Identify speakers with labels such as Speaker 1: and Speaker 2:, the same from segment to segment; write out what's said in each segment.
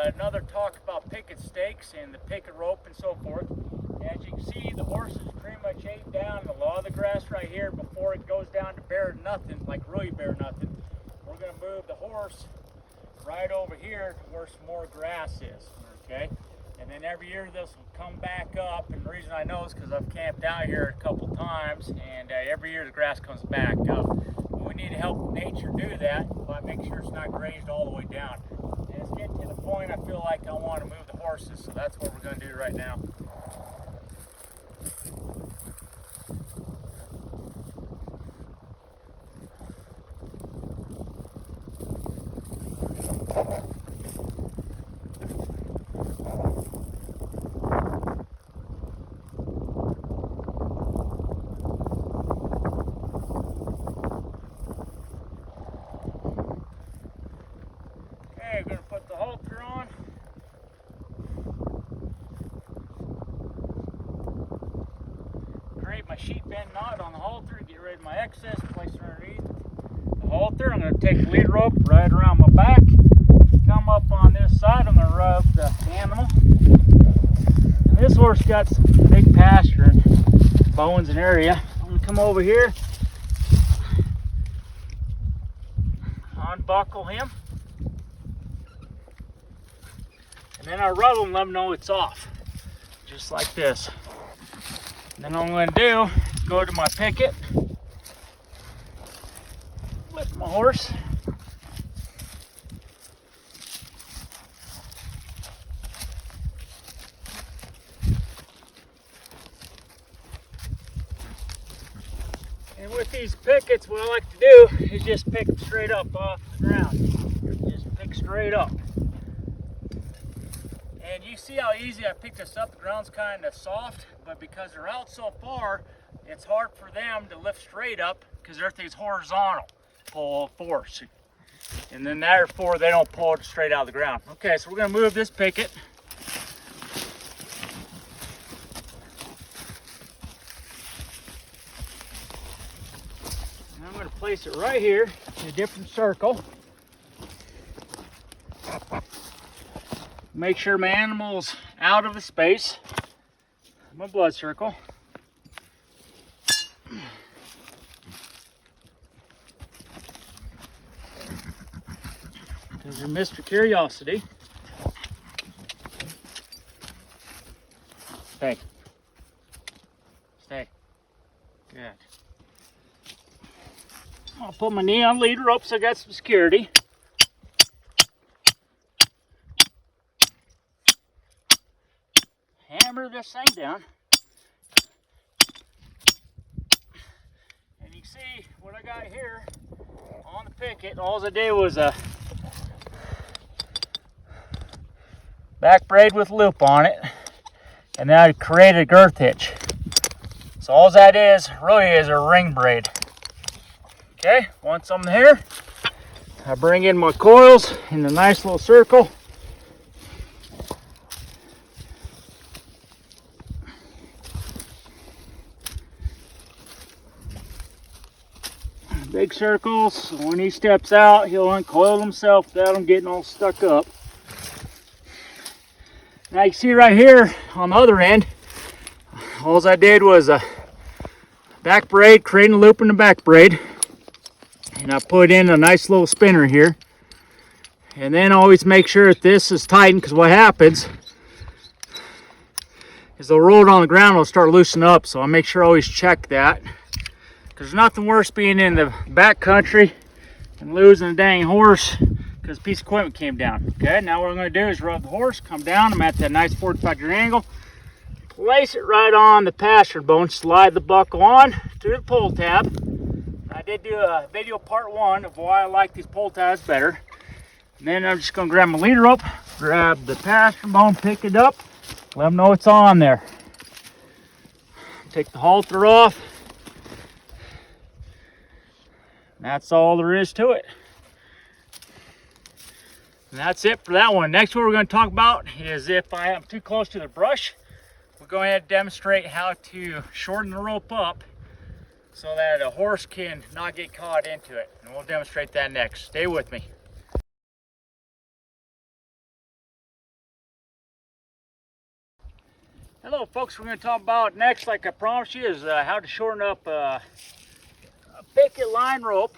Speaker 1: Another talk about picket stakes and the picket rope and so forth. As you can see, the horse is pretty much ate down a lot of the grass right here before it goes down to bare nothing, like really bare nothing. We're going to move the horse right over here to where some more grass is, okay? And then every year this will come back up, and the reason I know is because I've camped out here a couple times, and every year the grass comes back up. We need to help nature do that by making sure it's not grazed all the way down. And it's getting to the point I feel like I want to move the horses, so that's what we're going to do right now. Okay, we're going to put the halter on. Create my sheep bend knot on the halter, get rid of my excess, place it underneath the halter. I'm going to take the lead rope right around my back, come up on this side. I'm going to rub the animal. And this horse got some big pasture and bones and area. I'm going to come over here, unbuckle him. And then I rub them, let them know it's off, just like this. And then all I'm going to do is go to my picket, lift my horse, and with these pickets, what I like to do is just pick them straight up off the ground. Just pick straight up. And you see how easy I picked this up. The ground's kind of soft, but because they're out so far, it's hard for them to lift straight up because everything's horizontal pull force. And then therefore they don't pull it straight out of the ground. Okay, so we're going to move this picket. And I'm going to place it right here in a different circle. Make sure my animal's out of the space, my blood circle. Because you're Mr. Curiosity. Stay. Stay. Good. I'll put my knee on lead rope so I got some security. Hammer this thing down, and you can see what I got here on the picket. All I did was a back braid with loop on it, and then I created a girth hitch. So all that is really is a ring braid. Okay, once I'm here, I bring in my coils in a nice little circle. Big circles, so when he steps out, he'll uncoil himself without him getting all stuck up. Now you see right here on the other end, all I did was a back braid, creating a loop in the back braid, and I put in a nice little spinner here. And then always make sure that this is tightened, because what happens is they'll roll it on the ground, it'll start loosening up, so I make sure I always check that. There's nothing worse being in the back country and losing a dang horse because a piece of equipment came down. Okay, now what I'm going to do is rub the horse, come down. I'm at that nice 45-degree angle. Place it right on the pasture bone. Slide the buckle on to the pull tab. Now I did do a video part 1 of why I like these pole ties better. And then I'm just gonna grab my leader rope, grab the pasture bone, pick it up, let them know it's on there. Take the halter off. And that's all there is to it. And that's it for that one. Next one we're going to talk about is if I am too close to the brush, we'll go ahead and demonstrate how to shorten the rope up so that a horse can not get caught into it. And we'll demonstrate that next. Stay with me. Hello folks, we're going to talk about next, like I promised you, is how to shorten up a picket line rope.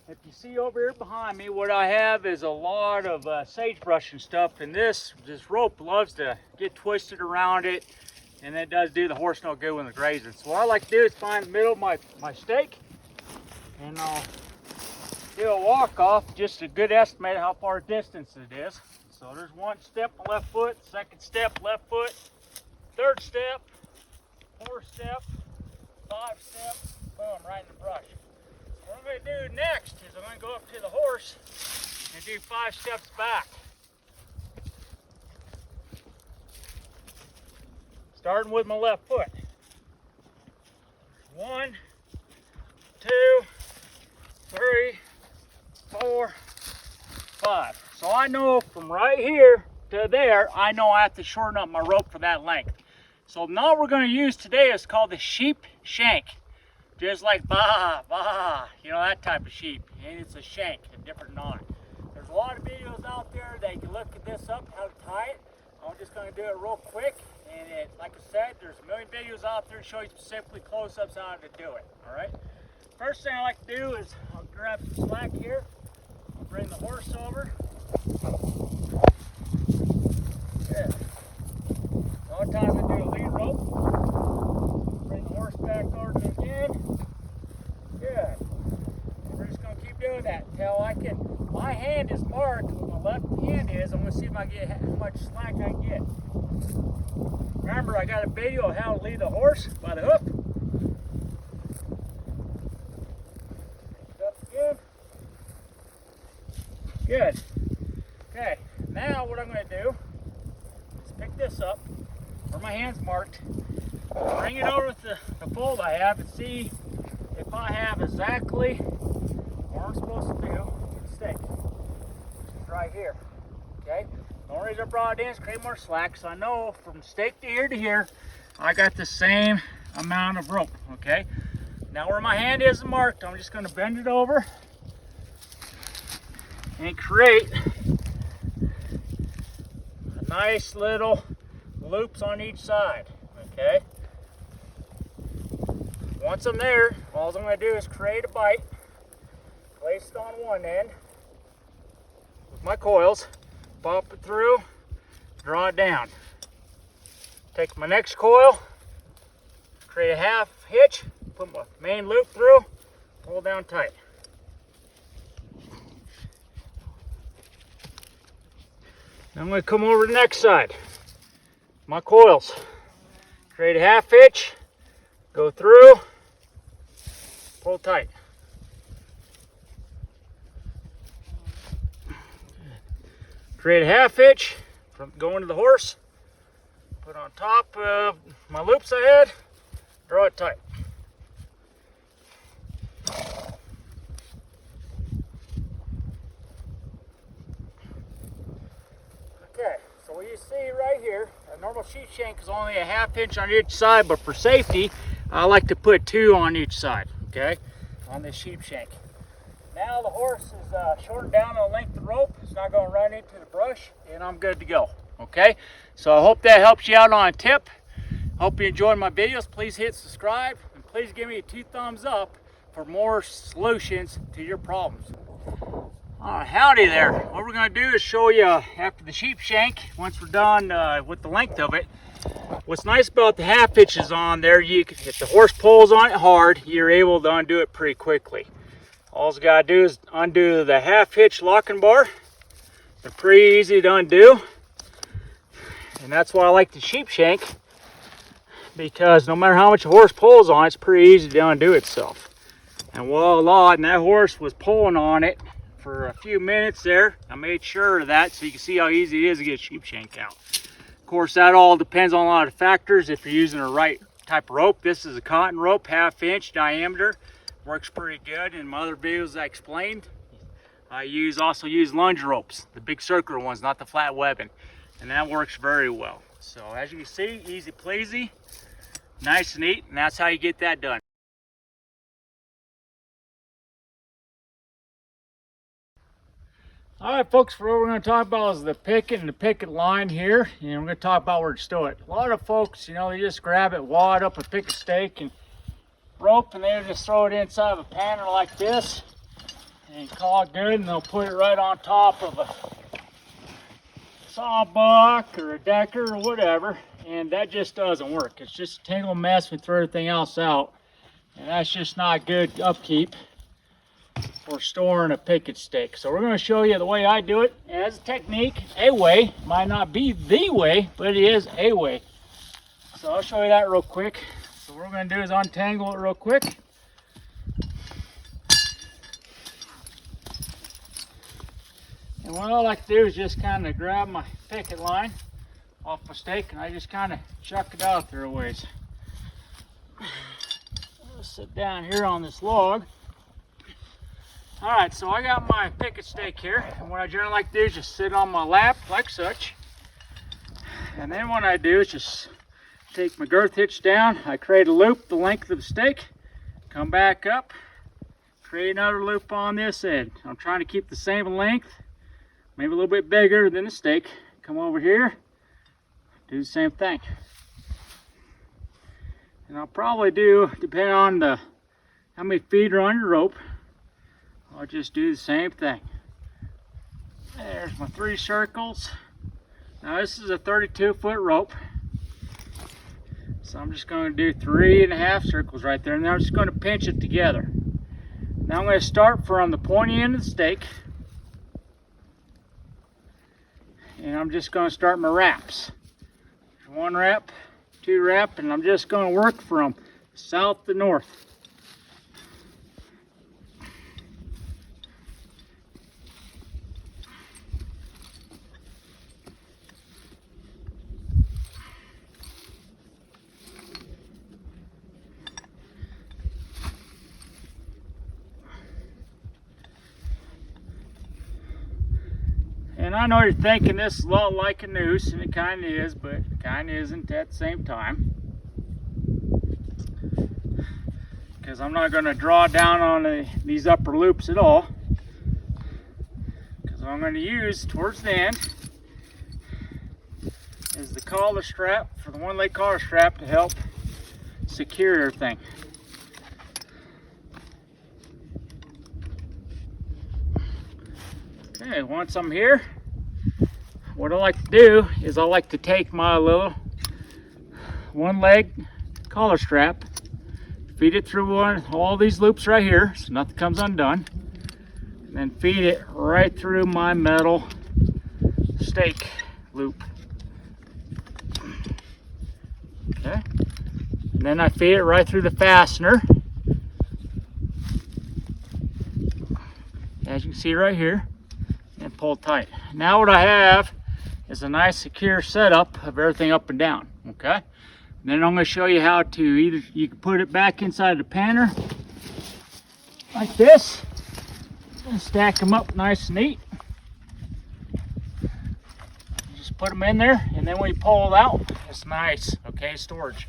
Speaker 1: If you see over here behind me, what I have is a lot of sagebrush and stuff, and this rope loves to get twisted around it, and it does do the horse no good when they're grazing. So what I like to do is find the middle of my stake, and I'll do a walk off, just a good estimate of how far distance it is. So there's one step, left foot, second step, left foot, third step, fourth step, 5 steps, boom, right in the brush. What I'm going to do next is I'm going to go up to the horse and do 5 steps back. Starting with my left foot. 1, 2, 3, 4, 5. So I know from right here to there, I know I have to shorten up my rope for that length. So the knot we're going to use today is called the Sheep Shank. Just like bah, bah, you know, that type of sheep. And it's a shank, a different knot. There's a lot of videos out there that you can look at this up, how to tie it. I'm just going to do it real quick. And like I said, there's a million videos out there to show you specifically close-ups how to do it. All right. First thing I like to do is I'll grab some slack here. I'll bring the horse over. Good. A lot of times I do a lead rope. Bring the horse back over to me again. Good. And we're just going to keep doing that until I can. My hand is marked where my left hand is. I'm going to see if I get how much slack I can get. Remember, I got a video of how to lead the horse by the hoof. Up again. Good. Okay. Now what I'm going to do is pick this up where my hand's marked. Bring it over with the fold I have and see if I have exactly what I'm supposed to do with the stake. Which is right here. Okay? The only reason I brought it in is create more slack, so I know from stake to here, I got the same amount of rope. Okay? Now where my hand is marked, I'm just going to bend it over and create a nice little loops on each side. Okay? Once I'm there, all I'm going to do is create a bite, place it on one end with my coils, pop it through, draw it down. Take my next coil, create a half hitch, put my main loop through, pull down tight. Then I'm going to come over to the next side. My coils, create a half hitch, go through, pull tight. Create a half hitch from going to the horse, put on top of my loops I had, draw it tight. Okay, so what you see right here, a normal sheep shank is only a half inch on each side, but for safety, I like to put 2 on each side, okay, on this sheep shank. Now the horse is shortened down on the length of the rope. It's not going to run into the brush, and I'm good to go, okay? So I hope that helps you out on a tip. Hope you enjoyed my videos. Please hit subscribe, and please give me a 2 thumbs up for more solutions to your problems. Howdy there. What we're going to do is show you after the sheep shank, once we're done with the length of it. What's nice about the half hitches on there, if the horse pulls on it hard, you're able to undo it pretty quickly. All you got to do is undo the half hitch locking bar. They're pretty easy to undo. And that's why I like the sheep shank, because no matter how much a horse pulls on, it's pretty easy to undo itself. And voila, and that horse was pulling on it for a few minutes there. I made sure of that so you can see how easy it is to get a sheep shank out. Of course, that all depends on a lot of factors. If you're using the right type of rope, this is a cotton rope, 1/2 inch diameter. Works pretty good. In my other videos I explained, I also use lunge ropes, the big circular ones, not the flat webbing. And that works very well. So as you can see, easy pleasy, nice and neat, and that's how you get that done. All right, folks, what we're going to talk about is the picket and the picket line here, and we're going to talk about where to stow it. A lot of folks, you know, they just grab it, wad up a picket stake and rope, and they just throw it inside of a pannier like this, and call it good, and they'll put it right on top of a sawbuck or a decker or whatever, and that just doesn't work. It's just a tangled mess. We throw everything else out, and that's just not good upkeep for storing a picket stake. So we're going to show you the way I do it as a technique, a way. Might not be the way, but it is a way. So I'll show you that real quick. So what we're going to do is untangle it real quick. And what I like to do is just kind of grab my picket line off my stake, and I just kind of chuck it out there a ways. I'll sit down here on this log. All right, so I got my picket stake here, and what I generally like to do is just sit on my lap like such. And then what I do is just take my girth hitch down. I create a loop the length of the stake, come back up, create another loop on this end. I'm trying to keep the same length, maybe a little bit bigger than the stake. Come over here, do the same thing. And I'll probably do, depending on how many feet are on your rope, I'll just do the same thing. There's my 3 circles. Now this is a 32-foot rope. So I'm just going to do 3.5 circles right there, and then I'm just going to pinch it together. Now I'm going to start from the pointy end of the stake, and I'm just going to start my wraps. 1 wrap, 2 wrap, and I'm just going to work from south to north. And I know you're thinking this is a lot like a noose, and it kind of is, but it kind of isn't at the same time. Because I'm not going to draw down on these upper loops at all. Because what I'm going to use towards the end is the collar strap, for the one-leg collar strap, to help secure everything. Okay, once I'm here, what I like to do is I like to take my little one-leg collar strap, feed it through all these loops right here so nothing comes undone, and then feed it right through my metal stake loop. Okay, and then I feed it right through the fastener, as you can see right here, and pull tight. Now what I have is a nice secure setup of everything up and down. Okay, and then I'm going to show you how to you can put it back inside the pannier like this and stack them up nice and neat. You just put them in there, and then when you pull it out, it's nice. Okay, storage.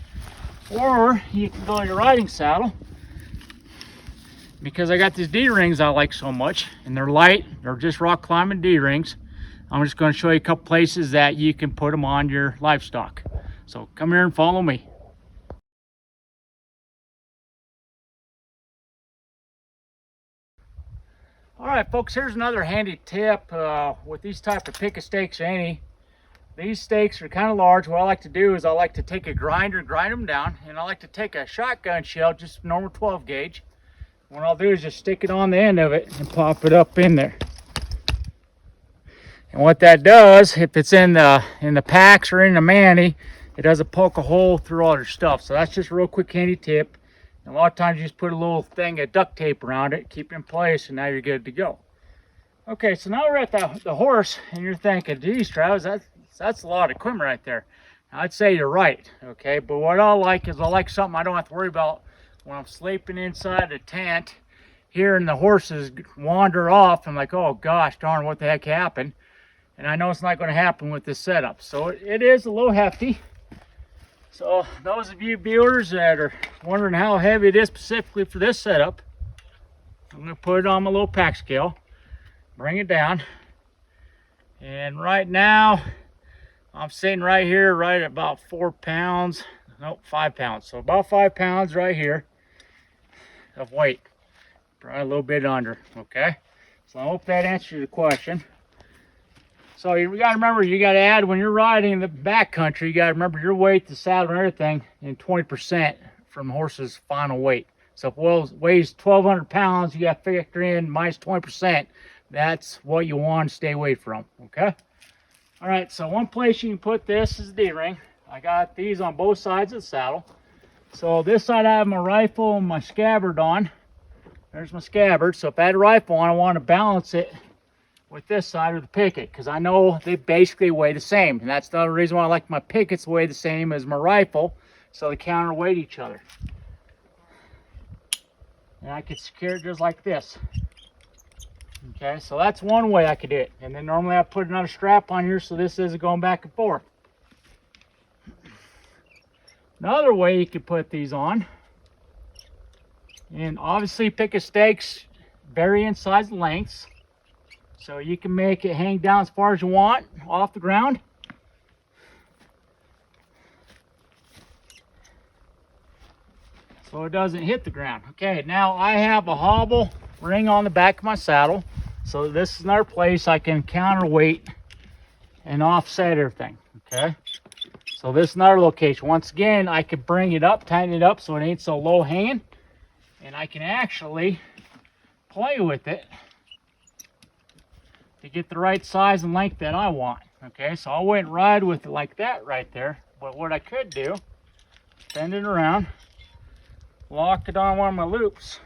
Speaker 1: Or you can go to your riding saddle, because I got these D-rings I like so much, and they're light, they're just rock climbing D-rings. I'm just going to show you a couple places that you can put them on your livestock. So come here and follow me. All right, folks, here's another handy tip with these type of picket stakes. These stakes are kind of large. What I like to do is I like to take a grinder, grind them down, and I like to take a shotgun shell, just normal 12 gauge. What I'll do is just stick it on the end of it and pop it up in there. And what that does, if it's in the packs or in the manny, it doesn't poke a hole through all your stuff. So that's just a real quick handy tip. And a lot of times you just put a little thing of duct tape around it, keep it in place, and now you're good to go. Okay, so now we're at the horse, and you're thinking, geez, Travis, that's a lot of equipment right there. I'd say you're right, okay? But what I like is I like something I don't have to worry about when I'm sleeping inside the tent, hearing the horses wander off. I'm like, oh gosh, darn, what the heck happened? And I know it's not going to happen with this setup. So it is a little hefty. So those of you viewers that are wondering how heavy it is specifically for this setup, I'm going to put it on my little pack scale, bring it down, and right now I'm sitting right here right at about 4 pounds, nope, 5 pounds. So about 5 pounds right here of weight, probably a little bit under, okay? So I hope that answers the question. So you got to remember, you got to add, when you're riding in the backcountry, you got to remember your weight, the saddle and everything, and 20% from the horse's final weight. So if it weighs 1,200 pounds, you got to factor in minus 20%. That's what you want to stay away from, okay? All right, so one place you can put this is the D-ring. I got these on both sides of the saddle. So this side I have my rifle and my scabbard on. There's my scabbard. So if I had a rifle on, I want to balance it with this side of the Picket, because I know they basically weigh the same. And that's the reason why I like my Pickets weigh the same as my rifle, so they counterweight each other. And I could secure it just like this. Okay, so that's one way I could do it. And then normally I put another strap on here so this isn't going back and forth. Another way you could put these on, and obviously Picket stakes vary in size and lengths, so you can make it hang down as far as you want off the ground. So it doesn't hit the ground. Okay, now I have a hobble ring on the back of my saddle. So this is another place I can counterweight and offset everything, okay? So this is another location. Once again, I could bring it up, tighten it up so it ain't so low hanging. And I can actually play with it to get the right size and length that I want. Okay, so I wouldn't ride with it like that right there. But what I could do, bend it around, lock it on one of my loops,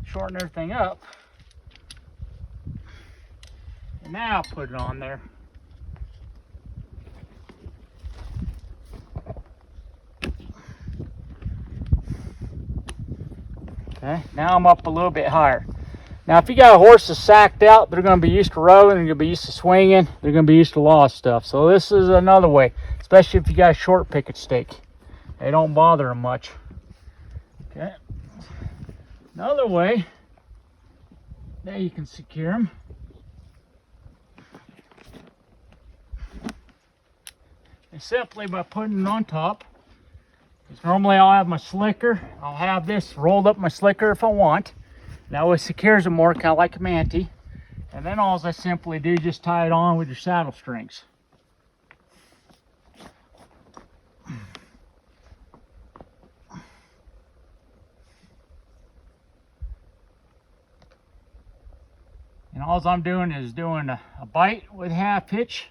Speaker 1: shorten everything up, and now put it on there. Okay, now I'm up a little bit higher. Now, if you got a horse that's sacked out, they're going to be used to rowing, they're going to be used to swinging, they're going to be used to a lot of stuff. So this is another way, especially if you got a short Picket stake. They don't bother them much. Okay. Another way that you can secure them is simply by putting it on top. Because normally I'll have my slicker. I'll have this rolled up my slicker if I want. Now it secures it more, kind of like a mantee. And then all I simply do, just tie it on with your saddle strings. And all I'm doing is doing a bite with half hitch.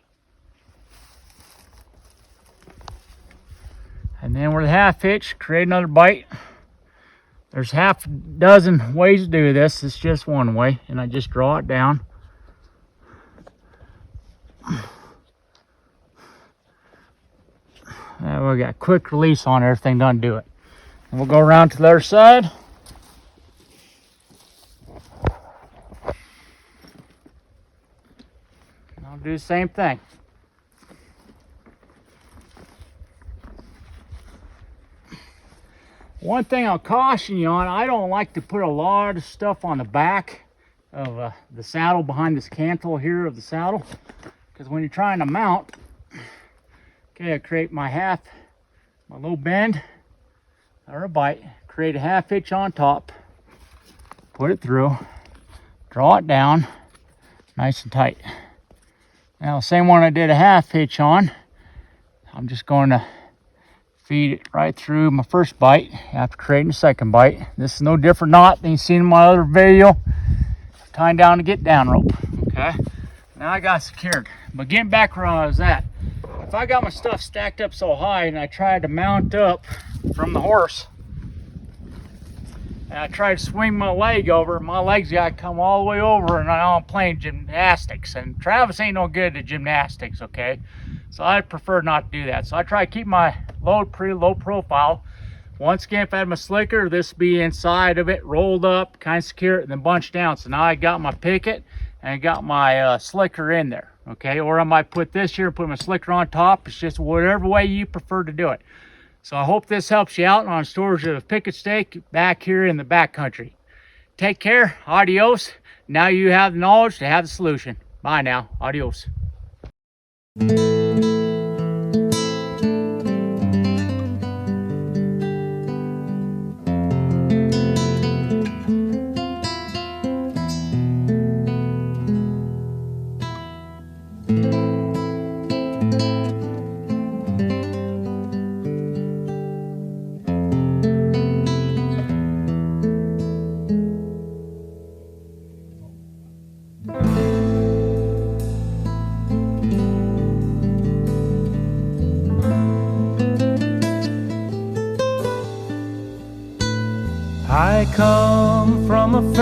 Speaker 1: And then with a half hitch, create another bite. There's half a dozen ways to do this. It's just one way, and I just draw it down. And we got quick release on everything, doesn't do it. And we'll go around to the other side. And I'll do the same thing. One thing I'll caution you on, I don't like to put a lot of stuff on the back of the saddle, behind this cantle here of the saddle, because when you're trying to mount, okay, I create my little bend or a bite, create a half hitch on top, put it through, draw it down nice and tight. Now, same one I did a half hitch on, I'm just going to feed it right through my first bite after creating the second bite. This is no different knot than you've seen in my other video, tying down to get down rope. Okay, now I got secured. But getting back where I was at, if I got my stuff stacked up so high and I tried to mount up from the horse, and I tried to swing my leg over. My legs got to come all the way over, and I'm playing gymnastics. And Travis ain't no good at gymnastics, okay? So I prefer not to do that. So I try to keep my load pretty low profile. Once again, if I had my slicker, this would be inside of it, rolled up, kind of secure, and then bunched down. So now I got my Picket and I got my slicker in there, okay? Or I might put this here and put my slicker on top. It's just whatever way you prefer to do it. So I hope this helps you out on storage of Picket steak back here in the backcountry. Take care. Adios. Now you have the knowledge to have the solution. Bye now. Adios.
Speaker 2: I come from a